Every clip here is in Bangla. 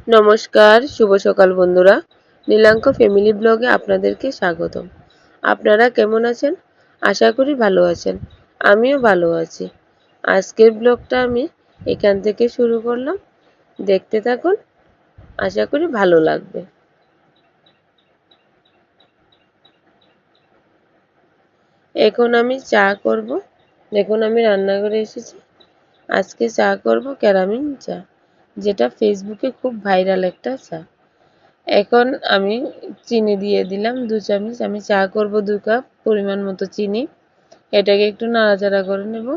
নমস্কার, শুভ সকাল বন্ধুরা। নীলাঙ্ক ফ্যামিলি ব্লগে আপনাদেরকে স্বাগতম। আপনারা কেমন আছেন? আশা করি ভালো আছেন। আমিও ভালো আছি। আজকের ব্লগটা আমি এখান থেকে শুরু করলাম। দেখতে থাকুন, আশা করি ভালো লাগবে। এখন আমি চা করব। দেখুন আমি রান্নাঘরে এসেছি। আজকে চা করব ক্যারামিন চা, যেটা ফেসবুকে খুব ভাইরাল একটা চা। এখন আমি চিনি দিয়ে দিলাম 2 চামচ। আমি চা করব 2 কাপ, পরিমাণ মতো চিনি। এটাকে একটু নাড়াচাড়া করে নেব।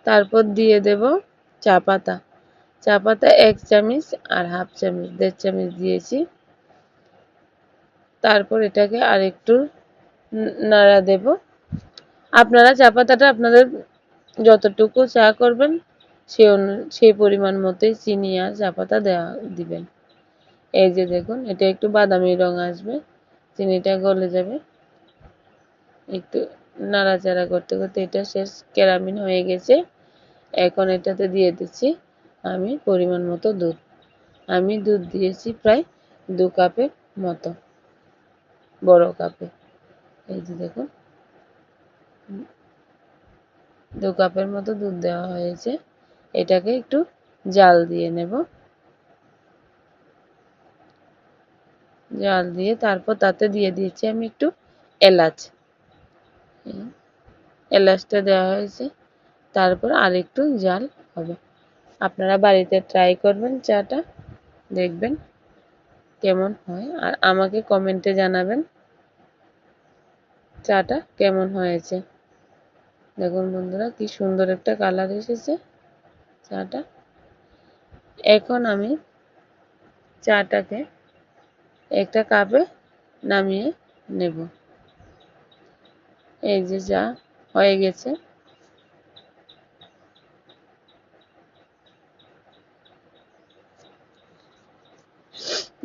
তারপর দিয়ে দেব চা পাতা। চা পাতা 1 চামচ আর হাফ চামচ, 1.5 চামচ দিয়েছি। তারপর এটাকে আরেকটু নাড়া দেব। আপনারা চা পাতাটা আপনাদের যতটুকু চা করবেন সেই পরিমাণ মতোই চিনি আর চা পাতা দিবেন। এই যে দেখুন, এটা একটু বাদামি রং আসবে, চিনিটা গলে যাবে। একটু নাড়াচাড়া করতে করতে এটা শেষ, ক্যারামিন হয়ে গেছে। এখন এটাতে দিয়ে দিচ্ছি আমি পরিমাণ মতো দুধ। আমি দুধ দিয়েছি প্রায় 2 কাপের মতো, বড় কাপে। এই যে দেখুন, 2 কাপের মতো দুধ দেওয়া হয়েছে। এটাকে একটু জাল দিয়ে নেব। জাল দিয়ে তারপর তাতে দিয়ে দিয়েছি আমি একটু এলাচ। এলাচটা দেওয়া হয়েছে। তারপর আরেকটু জাল হবে। আপনারা বাড়িতে ট্রাই করবেন চাটা, দেখবেন কেমন হয়, আর আমাকে কমেন্টে জানাবেন চাটা কেমন হয়েছে। দেখুন বন্ধুরা, কি সুন্দর একটা কালার এসেছে চাটা। এখন আমি চাটাকে একটা কাপে নামিয়ে নেব। এই যে চা হয়ে গেছে।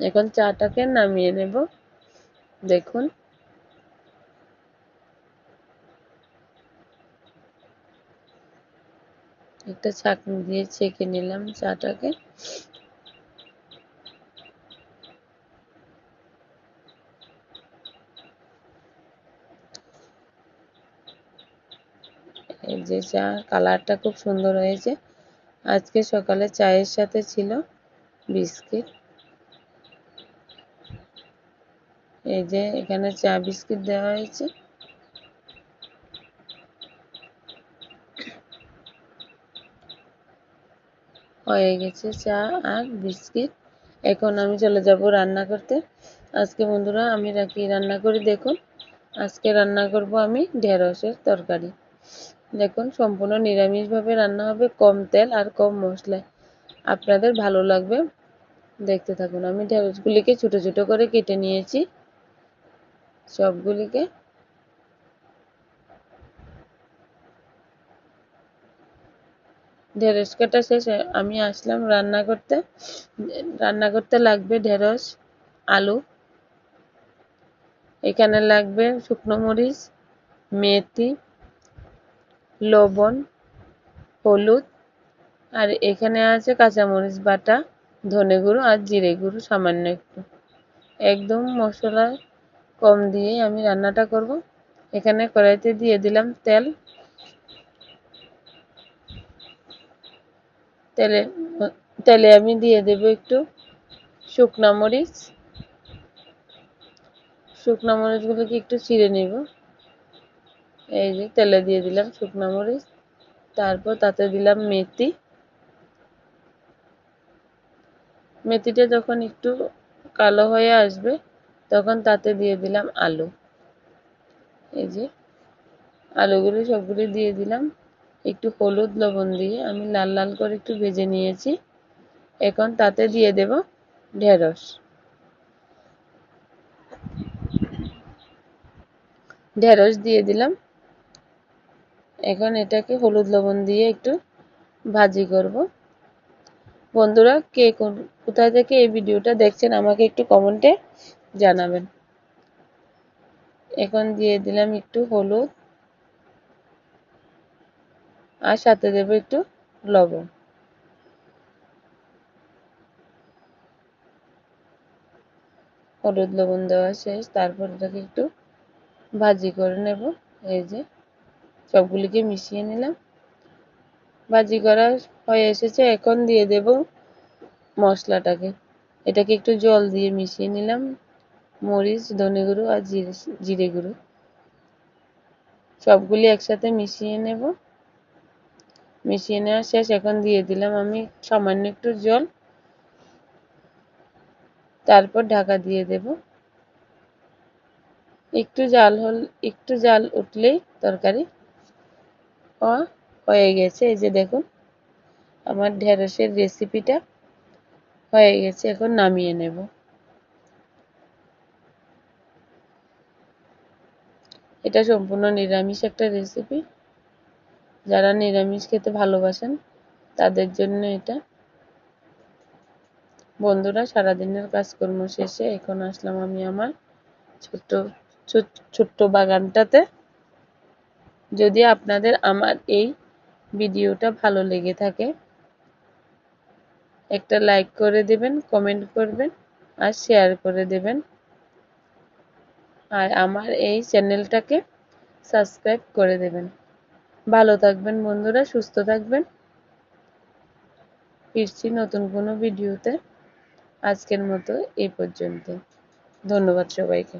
এখন চাটাকে নামিয়ে নেব। দেখুন, একটা ছাঁকনি দিয়ে ছেঁকে নিলাম চাটাকে। এই যে চা কালারটা খুব সুন্দর হয়েছে। আজকে সকালে চায়ের সাথে ছিল বিস্কিট। এই যে এখানে চা বিস্কিট দেওয়া হয়েছে। হয়ে গেছে চা আর বিস্কিট। এখন আমি চলে যাব রান্না করতে। আজকে বন্ধুরা আমি কি রান্না করি দেখুন। আজকে রান্না করব আমি ঢেঁড়সের তরকারি। দেখুন, সম্পূর্ণ নিরামিষভাবে রান্না হবে, কম তেল আর কম মশলায়। আপনাদের ভালো লাগবে, দেখতে থাকুন। আমি ঢেঁড়সগুলিকে ছোট ছোট করে কেটে নিয়েছি সবগুলিকে। ঢেঁড়স কাটা শেষে আমি আসলাম রান্না করতে। রান্না করতে লাগবে ঢেঁড়স, আলু, এখানে লাগবে শুকনো মরিচ, মেথি, লবণ, হলুদ, আর এখানে আছে কাঁচামরিচ বাটা, ধনে গুঁড়ো আর জিরে গুঁড়ো সামান্য একটু। একদম মশলা কম দিয়ে আমি রান্নাটা করব। এখানে কড়াইতে দিয়ে দিলাম তেল। তেলে তেলে আমি দিয়ে দেব একটু শুকনা মরিচ। শুকনা মরিচগুলোকে একটু চিড়ে নেব। এই যে তেলে দিয়ে দিলাম শুকনা মরিচ। তারপর তাতে দিলাম মেথি। মেথিটা যখন একটু কালো হয়ে আসবে তখন তাতে দিয়ে দিলাম আলু। এই যে আলুগুলো সবগুলো দিয়ে দিলাম। একটু হলুদ লবণ দিয়ে আমি লাল লাল করে একটু ভেজে নিয়েছি। এখন তাতে দিয়ে দেব ঢেঁড়স। ঢেঁড়স দিয়ে দিলাম। এখন এটাকে হলুদ লবণ দিয়ে একটু ভাজি করব। বন্ধুরা, কে কোথায় থেকে এই ভিডিওটা দেখছেন আমাকে একটু কমেন্টে জানাবেন। এখন দিয়ে দিলাম একটু হলুদ, আর সাথে দেব একটু লবণ। হলুদ লবণ দেওয়া শেষ। তারপর এটাকে একটু ভাজি করে নেব। এই যে সবগুলিকে মিশিয়ে নিলাম। ভাজি করা হয়ে এসেছে, এখন দিয়ে দেব মশলাটাকে। এটাকে একটু জল দিয়ে মিশিয়ে নিলাম। মরিচ, ধনে গুঁড়ো আর জিরে গুঁড়ো সবগুলি একসাথে মিশিয়ে নেব। মিশিয়ে নেওয়া শেষ। এখন দিয়ে দিলাম আমি সামান্য একটু জল। তারপর ঢাকা দিয়ে দেব। একটু জাল উঠলেই তরকারি হয়ে গেছে। এই যে দেখুন আমার ঢেঁড়সের রেসিপিটা হয়ে গেছে। এখন নামিয়ে নেব। এটা সম্পূর্ণ নিরামিষ একটা রেসিপি। যারা নিরামিষ খেতে ভালোবাসেন তাদের জন্য এটা। বন্ধুরা, সারাদিনের কাজকর্ম শেষে এখন আসলাম আমি আমার ছোট্ট বাগানটাতে। যদি আপনাদের আমার এই ভিডিওটা ভালো লেগে থাকে একটা লাইক করে দেবেন, কমেন্ট করবেন আর শেয়ার করে দেবেন। আর আমার এই চ্যানেলটাকে সাবস্ক্রাইব করে দেবেন। ভালো থাকবেন বন্ধুরা, সুস্থ থাকবেন। ফিরছি নতুন কোনো ভিডিওতে। আজকের মতো এই পর্যন্ত। ধন্যবাদ সবাইকে।